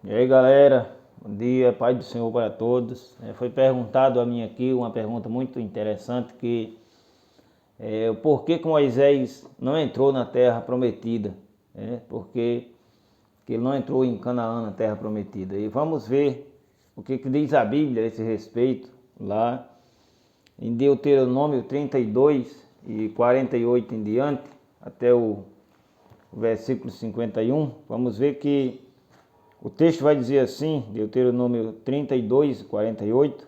E aí, galera, bom dia, paz do Senhor para todos. Foi perguntado a mim aqui uma pergunta muito interessante que o porquê que Moisés não entrou na terra prometida, porque que ele não entrou em Canaã, na terra prometida. E vamos ver o que diz a Bíblia a esse respeito, lá em Deuteronômio 32 e 48 em diante, até o versículo 51. Vamos ver que o texto vai dizer assim, Deuteronômio 32, 48.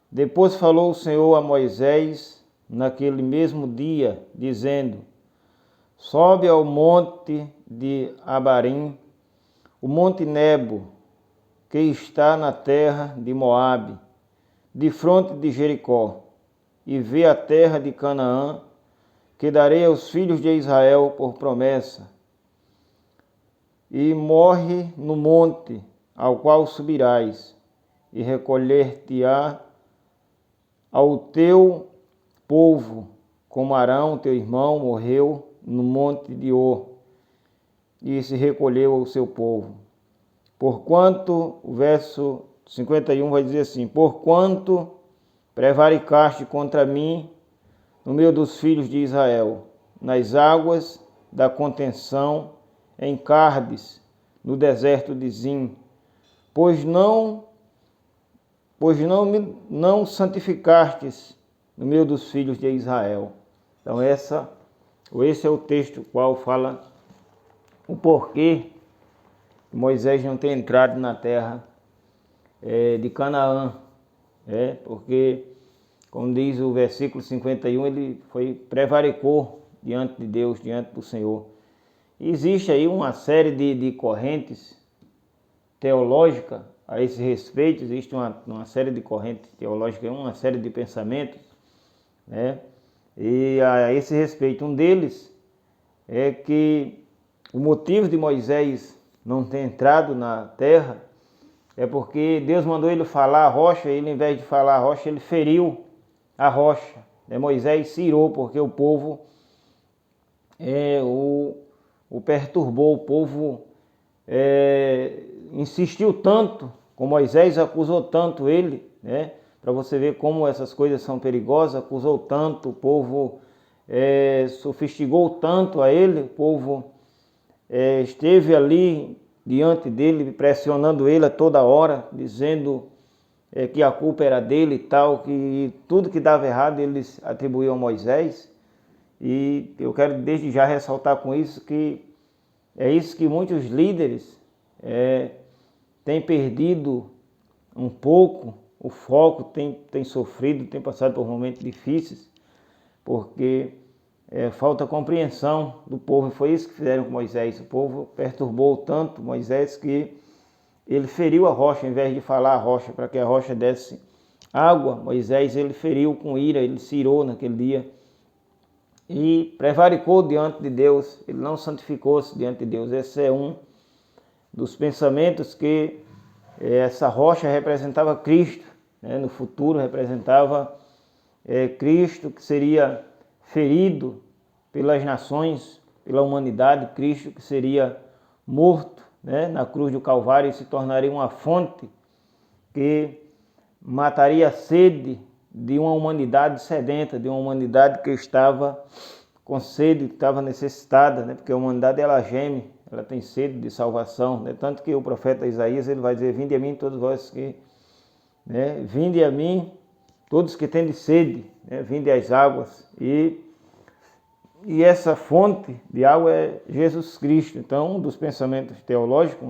Depois falou o Senhor a Moisés naquele mesmo dia, dizendo: sobe ao monte de Abarim, o monte Nebo, que está na terra de Moabe, de fronte de Jericó, e vê a terra de Canaã, que darei aos filhos de Israel por promessa. E morre no monte ao qual subirás, e recolher-te-á ao teu povo, como Arão, teu irmão, morreu no monte de Or, e se recolheu ao seu povo. Porquanto, o verso 51 vai dizer assim: porquanto prevaricaste contra mim no meio dos filhos de Israel, nas águas da contenção, em Cardes, no deserto de Zim, pois não santificastes no meio dos filhos de Israel. Então esse é o texto qual fala o porquê Moisés não ter entrado na terra de Canaã, porque, como diz o versículo 51, ele prevaricou diante de Deus, diante do Senhor. Existe aí uma série de correntes teológicas a esse respeito, existe uma série de correntes teológicas, uma série de pensamentos, e a esse respeito, um deles é que o motivo de Moisés não ter entrado na terra é porque Deus mandou ele falar a rocha, e ele, ao invés de falar a rocha, ele feriu a rocha. Moisés se irou porque o povo o perturbou, o povo insistiu tanto com Moisés, acusou tanto ele, para você ver como essas coisas são perigosas, acusou tanto, o povo sofisticou tanto a ele, o povo esteve ali diante dele, pressionando ele a toda hora, dizendo que a culpa era dele e tal, que tudo que dava errado eles atribuíam a Moisés. E eu quero desde já ressaltar com isso que é isso que muitos líderes têm perdido um pouco o foco, têm sofrido, têm passado por momentos difíceis, porque falta compreensão do povo. Foi isso que fizeram com Moisés. O povo perturbou tanto Moisés que ele feriu a rocha, ao invés de falar a rocha, para que a rocha desse água. Moisés ele feriu com ira, ele se irou naquele dia e prevaricou diante de Deus, ele não santificou-se diante de Deus. Esse é um dos pensamentos que essa rocha representava Cristo, no futuro representava Cristo que seria ferido pelas nações, pela humanidade, Cristo que seria morto na cruz do Calvário e se tornaria uma fonte que mataria a sede de uma humanidade sedenta, de uma humanidade que estava com sede, que estava necessitada, porque a humanidade ela geme, ela tem sede de salvação, tanto que o profeta Isaías ele vai dizer: vinde a mim todos vós que, vinde a mim todos que têm sede, vinde às águas, e essa fonte de água é Jesus Cristo. Então, um dos pensamentos teológicos,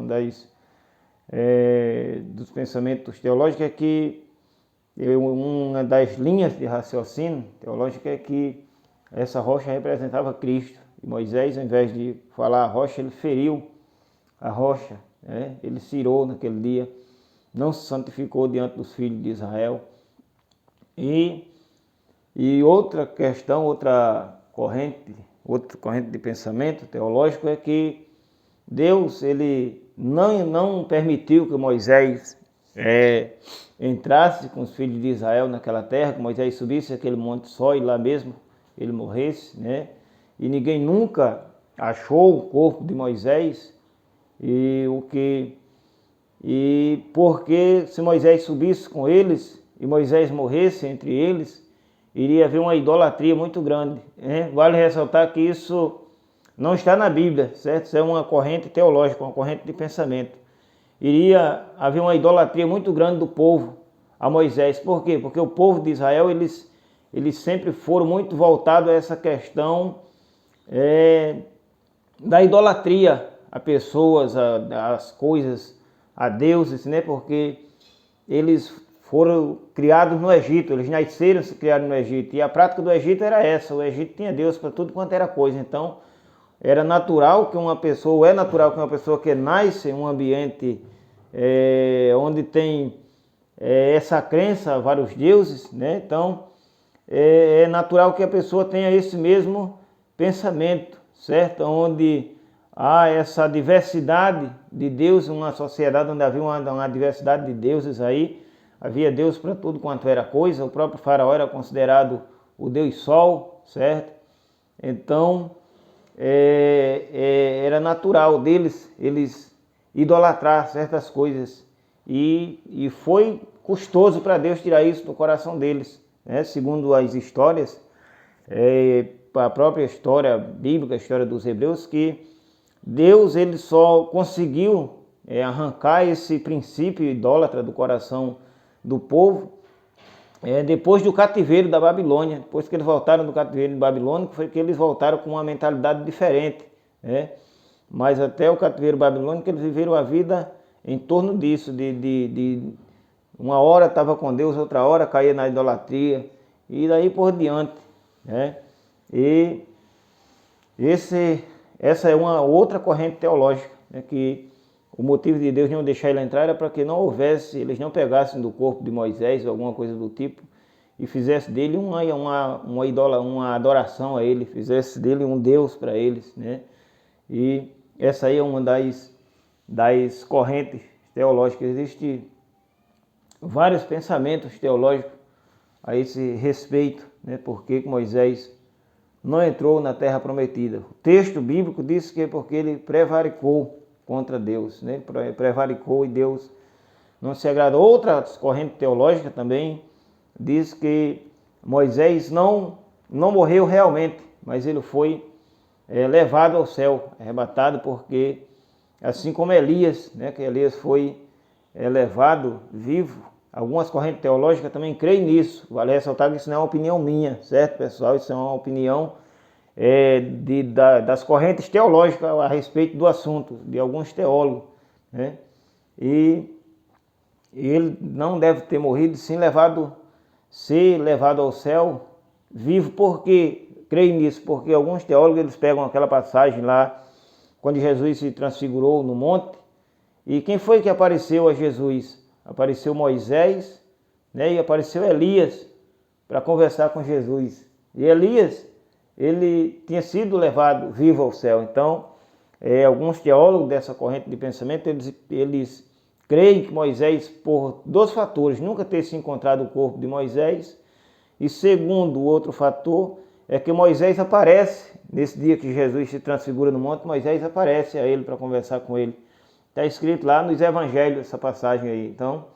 dos pensamentos teológicos é que uma das linhas de raciocínio teológico é que essa rocha representava Cristo. E Moisés, ao invés de falar a rocha, ele feriu a rocha, ele se irou naquele dia, não se santificou diante dos filhos de Israel. E outra questão, outra corrente de pensamento teológico é que Deus ele não permitiu que Moisés entrasse com os filhos de Israel naquela terra, que Moisés subisse aquele monte só e lá mesmo ele morresse, e ninguém nunca achou o corpo de Moisés. E o que E porque se Moisés subisse com eles e Moisés morresse entre eles, iria haver uma idolatria muito grande, né? Vale ressaltar que isso não está na Bíblia, certo? Isso é uma corrente teológica, uma corrente de pensamento. Iria haver uma idolatria muito grande do povo a Moisés. Por quê? Porque o povo de Israel, eles sempre foram muito voltados a essa questão da idolatria a pessoas, às coisas, a deuses, né? Porque eles foram criados no Egito, eles nasceram se criaram no Egito. E a prática do Egito era essa, o Egito tinha Deus para tudo quanto era coisa. Então, era natural que uma pessoa, é natural que uma pessoa que nasce em um ambiente onde tem essa crença a vários deuses, né? Então, é natural que a pessoa tenha esse mesmo pensamento, certo? Onde há essa diversidade de deuses, uma sociedade onde havia uma diversidade de deuses aí, havia Deus para tudo quanto era coisa, o próprio faraó era considerado o Deus Sol, certo? Então, era natural deles, eles idolatrar certas coisas e foi custoso para Deus tirar isso do coração deles, né? Segundo as histórias, a própria história bíblica, a história dos hebreus, que Deus ele só conseguiu arrancar esse princípio idólatra do coração do povo depois do cativeiro da Babilônia. Depois que eles voltaram do cativeiro de Babilônia, foi que eles voltaram com uma mentalidade diferente, né? Mas até o cativeiro babilônico eles viveram a vida em torno disso, de uma hora estava com Deus, outra hora caía na idolatria e daí por diante, né? E essa é uma outra corrente teológica, né, que o motivo de Deus não deixar ele entrar era para que não houvesse, eles não pegassem do corpo de Moisés ou alguma coisa do tipo e fizesse dele uma adoração a ele, fizesse dele um Deus para eles, né? E essa aí é uma das correntes teológicas. Existem vários pensamentos teológicos a esse respeito, né? Porque Moisés não entrou na terra prometida. O texto bíblico diz que é porque ele prevaricou contra Deus, né? Prevaricou e Deus não se agradou. Outra corrente teológica também diz que Moisés não morreu realmente, mas ele foi levado ao céu, arrebatado, porque assim como Elias, né, que Elias foi levado vivo, algumas correntes teológicas também creem nisso. Vale ressaltar que isso não é uma opinião minha, certo, pessoal? Isso é uma opinião das correntes teológicas a respeito do assunto, de alguns teólogos, né? E ele não deve ter morrido, sim ser levado ao céu vivo. Porque creio nisso, porque alguns teólogos eles pegam aquela passagem lá quando Jesus se transfigurou no monte, e quem foi que apareceu a Jesus? Apareceu Moisés, né, e apareceu Elias para conversar com Jesus. E Elias, ele tinha sido levado vivo ao céu. Então, alguns teólogos dessa corrente de pensamento, eles creem que Moisés, por dois fatores, nunca ter se encontrado o corpo de Moisés, e segundo, o outro fator é que Moisés aparece, nesse dia que Jesus se transfigura no monte, Moisés aparece a ele para conversar com ele. Está escrito lá nos evangelhos essa passagem aí. Então,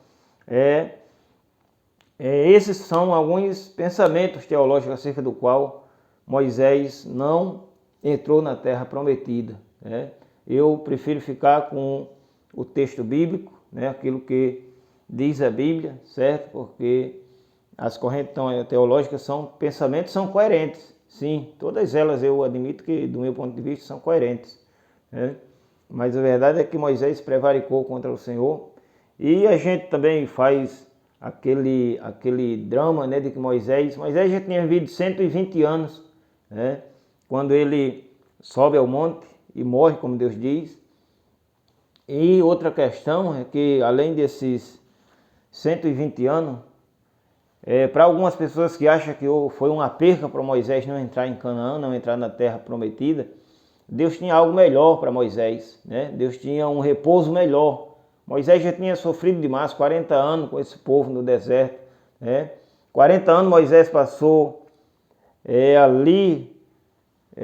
esses são alguns pensamentos teológicos acerca do qual Moisés não entrou na terra prometida, né? Eu prefiro ficar com o texto bíblico, né? Aquilo que diz a Bíblia, certo? Porque as correntes teológicas pensamentos são coerentes. Sim, todas elas eu admito que, do meu ponto de vista, são coerentes, né? Mas a verdade é que Moisés prevaricou contra o Senhor. E a gente também faz aquele drama, né, de que Moisés já tinha vivido 120 anos, né, quando ele sobe ao monte e morre, como Deus diz. E outra questão é que, além desses 120 anos, para algumas pessoas que acham que foi uma perca para Moisés não entrar em Canaã, não entrar na terra prometida, Deus tinha algo melhor para Moisés, né? Deus tinha um repouso melhor. Moisés já tinha sofrido demais, 40 anos com esse povo no deserto, né? 40 anos Moisés passou ali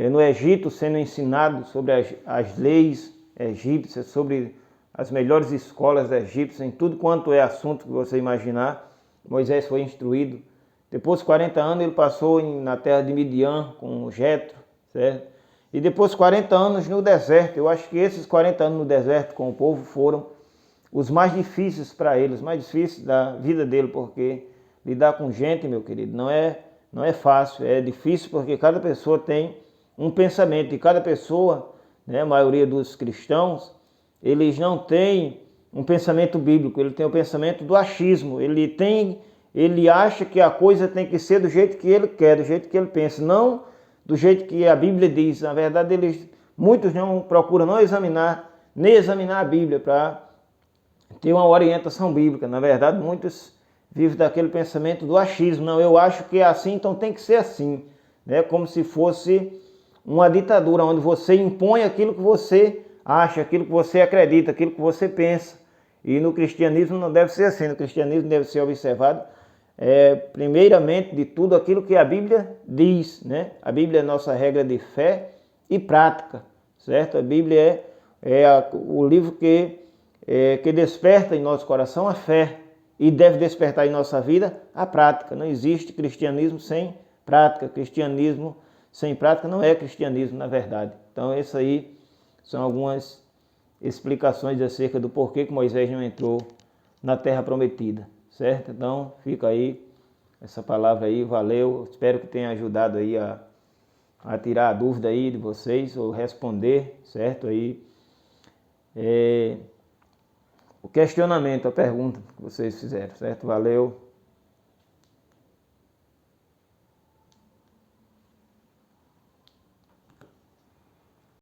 no Egito, sendo ensinado sobre as leis egípcias, sobre as melhores escolas egípcias, em tudo quanto é assunto que você imaginar. Moisés foi instruído. Depois de 40 anos ele passou na terra de Midian com Jetro, certo? E depois de 40 anos no deserto. Eu acho que esses 40 anos no deserto com o povo foram os mais difíceis para ele, os mais difíceis da vida dele, porque lidar com gente, meu querido, não é fácil, é difícil porque cada pessoa tem um pensamento e cada pessoa, né, a maioria dos cristãos, eles não têm um pensamento bíblico, ele tem o pensamento do achismo, ele acha que a coisa tem que ser do jeito que ele quer, do jeito que ele pensa, não do jeito que a Bíblia diz. Na verdade, muitos não procuram nem examinar a Bíblia para ter uma orientação bíblica. Na verdade, muitos vivem daquele pensamento do achismo. Não, eu acho que é assim, então tem que ser assim, né? Como se fosse uma ditadura, onde você impõe aquilo que você acha, aquilo que você acredita, aquilo que você pensa. E no cristianismo não deve ser assim. No cristianismo deve ser observado, primeiramente de tudo, aquilo que a Bíblia diz, né? A Bíblia é nossa regra de fé e prática, certo? A Bíblia é o livro que desperta em nosso coração a fé e deve despertar em nossa vida a prática. Não existe cristianismo sem prática. Cristianismo sem prática não é cristianismo, na verdade. Então, essas aí são algumas explicações acerca do porquê que Moisés não entrou na terra prometida, certo? Então, fica aí essa palavra aí, valeu. Espero que tenha ajudado aí a tirar a dúvida aí de vocês, ou responder, certo? Aí, o questionamento, a pergunta que vocês fizeram, certo? Valeu.